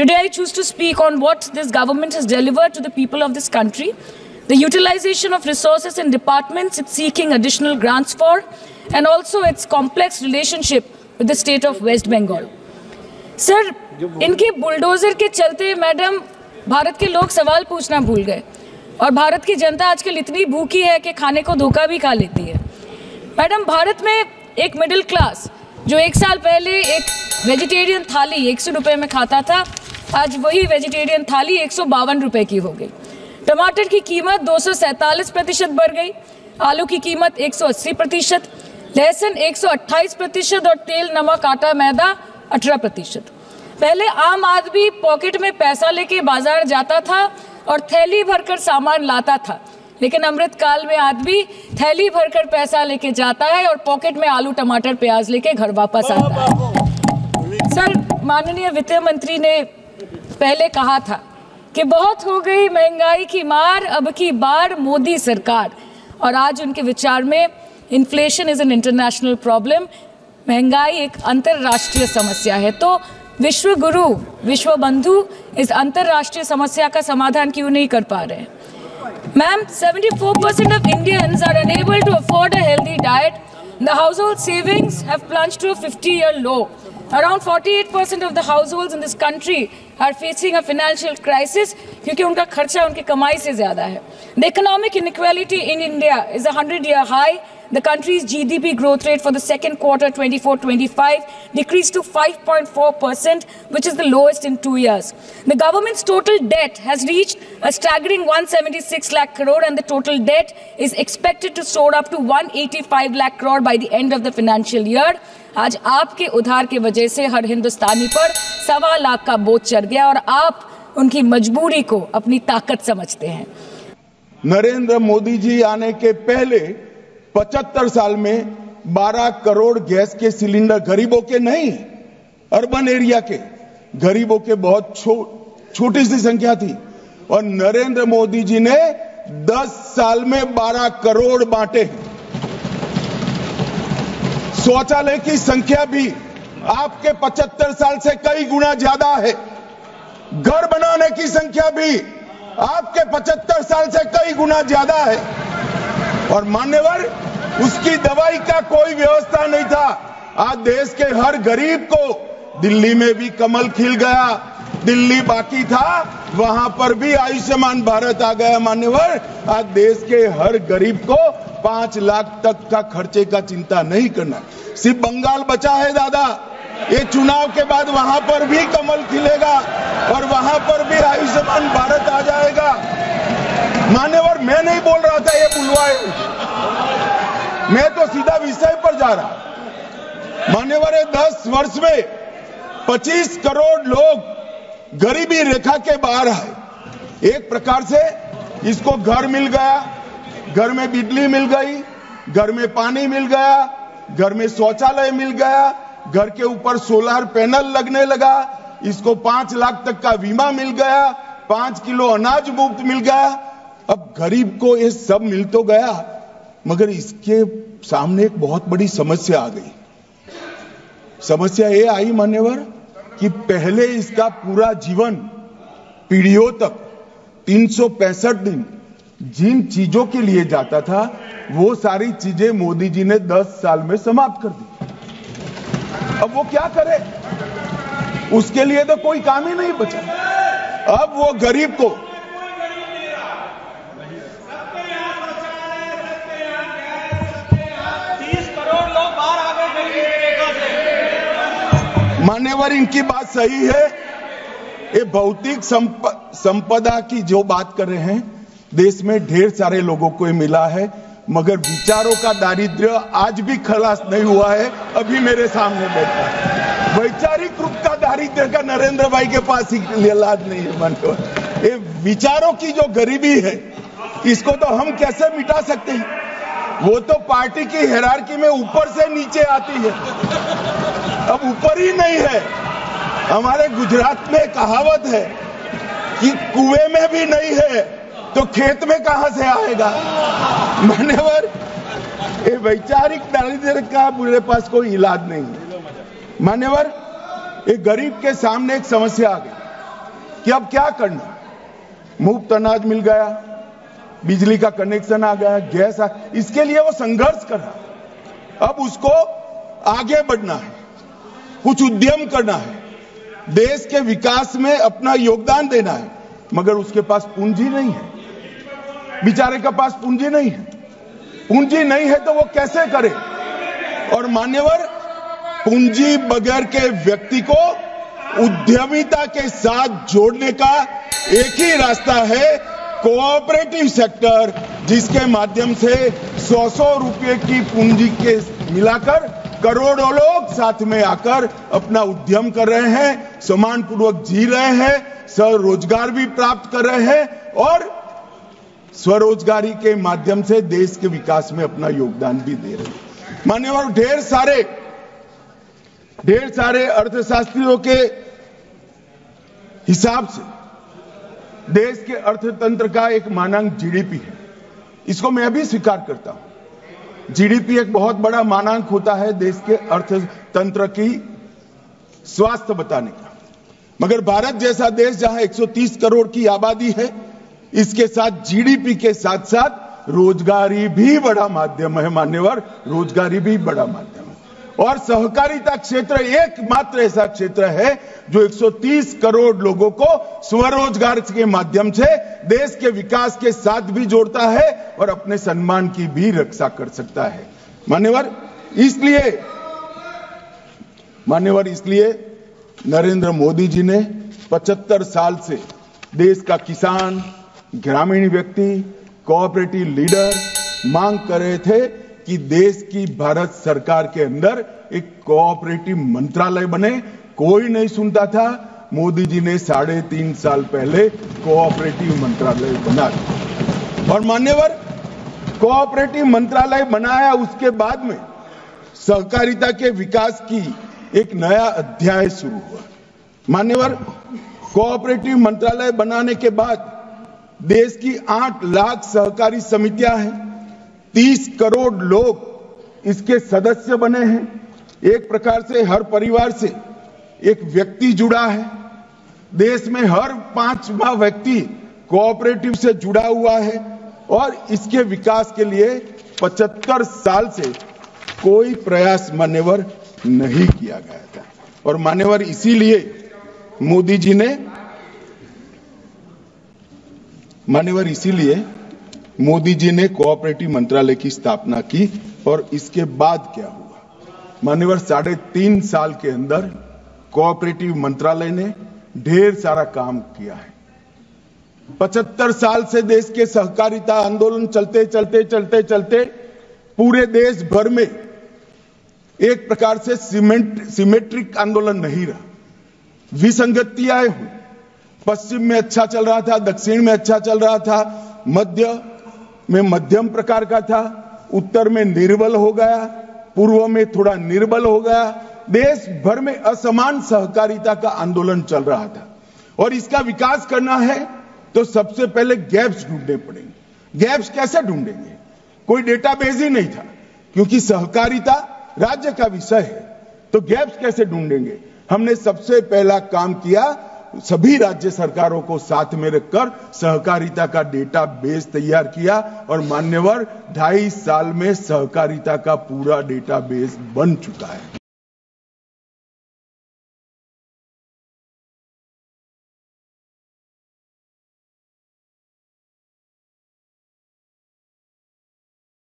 Today I choose to speak on what this government has delivered to the people of this country, the utilization of resources in departments it's seeking additional grants for, and also its complex relationship with the state of West Bengal. Sir, इनके bulldozer के चलते madam Bharat के लोग सवाल पूछना भूल गए और भारत की जनता आजकल इतनी भूखी है कि खाने को धोखा भी खा लेती है। मैडम, भारत में एक मिडिल क्लास जो 1 साल पहले एक वेजिटेरियन थाली 100 रुपये में खाता था, आज वही वेजिटेरियन थाली 152 रुपये की हो गई। टमाटर की कीमत 247% बढ़ गई, आलू की कीमत 180%, लहसुन 128% और तेल, नमक, आटा, मैदा 18%। पहले आम आदमी पॉकेट में पैसा लेके बाजार जाता था और थैली भरकर सामान लाता था, लेकिन अमृतकाल में आदमी थैली भरकर पैसा लेके जाता है और पॉकेट में आलू, टमाटर, प्याज लेके घर वापस आता है। सर, माननीय वित्त मंत्री ने पहले कहा था कि बहुत हो गई महंगाई की मार, अब की बार मोदी सरकार, और आज उनके विचार में inflation is an international problem, महंगाई एक अंतर्राष्ट्रीय समस्या है। तो विश्व गुरु, विश्व बंधु इस अंतर्राष्ट्रीय समस्या का समाधान क्यों नहीं कर पा रहे हैं? Ma'am, 74% of Indians are unable to afford a healthy diet. The household savings have plunged to a 50-year low. Around 48% of the households in this country are facing a financial crisis क्योंकि उनका खर्चा उनकी कमाई से ज़्यादा है। The economic inequality in India is a 100-year high. The country's GDP growth rate for the second quarter 24-25 decreased to 5.4%, which is the lowest in 2 years. The government's total debt has reached a staggering 176 lakh crore, and the total debt is expected to soar up to 185 lakh crore by the end of the financial year. आज आपके उधार की वजह से हर हिंदुस्तानी पर 1.25 लाख का बोझ चढ़ गया और आप उनकी मजबूरी को अपनी ताकत समझते हैं। नरेंद्र मोदी जी आने के पहले 75 साल में 12 करोड़ गैस के सिलेंडर गरीबों के नहीं, अर्बन एरिया के गरीबों के बहुत छोटी सी संख्या थी, और नरेंद्र मोदी जी ने 10 साल में 12 करोड़ बांटे। शौचालय की संख्या भी आपके 75 साल से कई गुना ज्यादा है। घर बनाने की संख्या भी आपके 75 साल से कई गुना ज्यादा है। और मान्यवर, उसकी दवाई का कोई व्यवस्था नहीं था। आज देश के हर गरीब को, दिल्ली में भी कमल खिल गया, दिल्ली बाकी था, वहां पर भी आयुष्मान भारत आ गया। मान्यवर, आज देश के हर गरीब को 5 लाख तक का खर्चे का चिंता नहीं करना। सिर्फ बंगाल बचा है दादा, ये चुनाव के बाद वहां पर भी कमल खिलेगा और वहां पर भी आयुष्मान भारत आ जाएगा। मान्यवर, मैं नहीं बोल रहा था ये बुलवाए, मैं तो सीधा विषय पर जा रहा। मान्यवर, 10 वर्ष में 25 करोड़ लोग गरीबी रेखा के बाहर आए। एक प्रकार से इसको घर मिल गया, घर में बिजली मिल गई, घर में पानी मिल गया, घर में शौचालय मिल गया, घर के ऊपर सोलर पैनल लगने लगा, इसको 5 लाख तक का बीमा मिल गया, 5 किलो अनाज मुफ्त मिल गया। अब गरीब को ये सब मिल तो गया, मगर इसके सामने एक बहुत बड़ी समस्या आ गई। समस्या ये आई मान्यवर कि पहले इसका पूरा जीवन, पीढ़ियों तक 365 दिन जिन चीजों के लिए जाता था, वो सारी चीजें मोदी जी ने 10 साल में समाप्त कर दी। अब वो क्या करे, उसके लिए तो कोई काम ही नहीं बचा। अब वो गरीब को मान्यवर, इनकी बात सही है। ये भौतिक संपदा की जो बात कर रहे हैं, देश में ढेर सारे लोगों को ये मिला है, मगर विचारों का दारिद्र्य आज भी खलास नहीं हुआ है। अभी मेरे सामने बैठा है, वैचारिक रूप का दारिद्र्य का नरेंद्र भाई के पास ही इलाज नहीं है। मान्यवर, ये विचारों की जो गरीबी है, इसको तो हम कैसे मिटा सकते हैं? वो तो पार्टी की हायरार्की में ऊपर से नीचे आती है, अब ऊपर ही नहीं है। हमारे गुजरात में कहावत है कि कुएं में भी नहीं है तो खेत में कहां से आएगा। मान्यवर, ये वैचारिक दारिद्र्य का मेरे पास कोई इलाज नहीं है। मान्यवर, एक गरीब के सामने एक समस्या आ गई। कि अब क्या करना, मुफ्त अनाज मिल गया, बिजली का कनेक्शन आ गया, गैस आ, इसके लिए वो संघर्ष कर रहा। अब उसको आगे बढ़ना है, कुछ उद्यम करना है, देश के विकास में अपना योगदान देना है, मगर उसके पास पूंजी नहीं है, बेचारे के पास पूंजी नहीं है। पूंजी नहीं है तो वो कैसे करे? और मान्यवर, पूंजी बगैर के व्यक्ति को उद्यमिता के साथ जोड़ने का एक ही रास्ता है, कोऑपरेटिव सेक्टर, जिसके माध्यम से 100 रुपए की पूंजी के मिलाकर करोड़ों लोग साथ में आकर अपना उद्यम कर रहे हैं, सम्मानपूर्वक जी रहे हैं, स्वरोजगार भी प्राप्त कर रहे हैं और स्वरोजगारी के माध्यम से देश के विकास में अपना योगदान भी दे रहे हैं। मान्यवर, ढेर सारे अर्थशास्त्रियों के हिसाब से देश के अर्थतंत्र का एक मानांक जीडीपी है। इसको मैं भी स्वीकार करता हूं। जीडीपी एक बहुत बड़ा मानांक होता है देश के अर्थतंत्र की स्वास्थ्य बताने का, मगर भारत जैसा देश जहां 130 करोड़ की आबादी है, इसके साथ जीडीपी के साथ साथ रोजगारी भी बड़ा माध्यम है। मान्यवर, रोजगारी भी बड़ा माध्यम है और सहकारिता क्षेत्र एकमात्र ऐसा क्षेत्र है जो 130 करोड़ लोगों को स्वरोजगार के माध्यम से देश के विकास के साथ भी जोड़ता है और अपने सम्मान की भी रक्षा कर सकता है। मान्यवर, इसलिए नरेंद्र मोदी जी ने 75 साल से देश का किसान, ग्रामीण व्यक्ति, कोऑपरेटिव लीडर मांग कर रहे थे कि देश की भारत सरकार के अंदर एक कोऑपरेटिव मंत्रालय बने। कोई नहीं सुनता था। मोदी जी ने 3.5 साल पहले कोऑपरेटिव मंत्रालय बना दिया और मान्यवर, कोऑपरेटिव मंत्रालय बनाया, उसके बाद में सहकारिता के विकास की एक नया अध्याय शुरू हुआ। मान्यवर, कोऑपरेटिव मंत्रालय बनाने के बाद देश की 8 लाख सहकारी समितियां हैं, 30 करोड़ लोग इसके सदस्य बने हैं। एक प्रकार से हर परिवार से एक व्यक्ति जुड़ा है। देश में हर 5वां व्यक्ति कोऑपरेटिव से जुड़ा हुआ है और इसके विकास के लिए 75 साल से कोई प्रयास मान्यवर नहीं किया गया था। और मान्यवर, इसीलिए मोदी जी ने कोऑपरेटिव मंत्रालय की स्थापना की। और इसके बाद क्या हुआ? मान्यवर, 3.5 साल के अंदर कोऑपरेटिव मंत्रालय ने ढेर सारा काम किया है। 75 साल से देश के सहकारिता आंदोलन चलते पूरे देश भर में एक प्रकार से सिमेट्रिक आंदोलन नहीं रहा, विसंगतियां हुई। पश्चिम में अच्छा चल रहा था, दक्षिण में अच्छा चल रहा था, मध्य में मध्यम प्रकार का था, उत्तर में निर्बल हो गया, पूर्व में थोड़ा निर्बल हो गया। देश भर में असमान सहकारिता का आंदोलन चल रहा था और इसका विकास करना है तो सबसे पहले गैप्स ढूंढने पड़ेंगे। गैप्स कैसे ढूंढेंगे? कोई डेटाबेस ही नहीं था, क्योंकि सहकारिता राज्य का विषय है, तो गैप्स कैसे ढूंढेंगे? हमने सबसे पहला काम किया, सभी राज्य सरकारों को साथ में रखकर सहकारिता का डेटाबेस तैयार किया और मान्यवर, 2.5 साल में सहकारिता का पूरा डेटाबेस बन चुका है।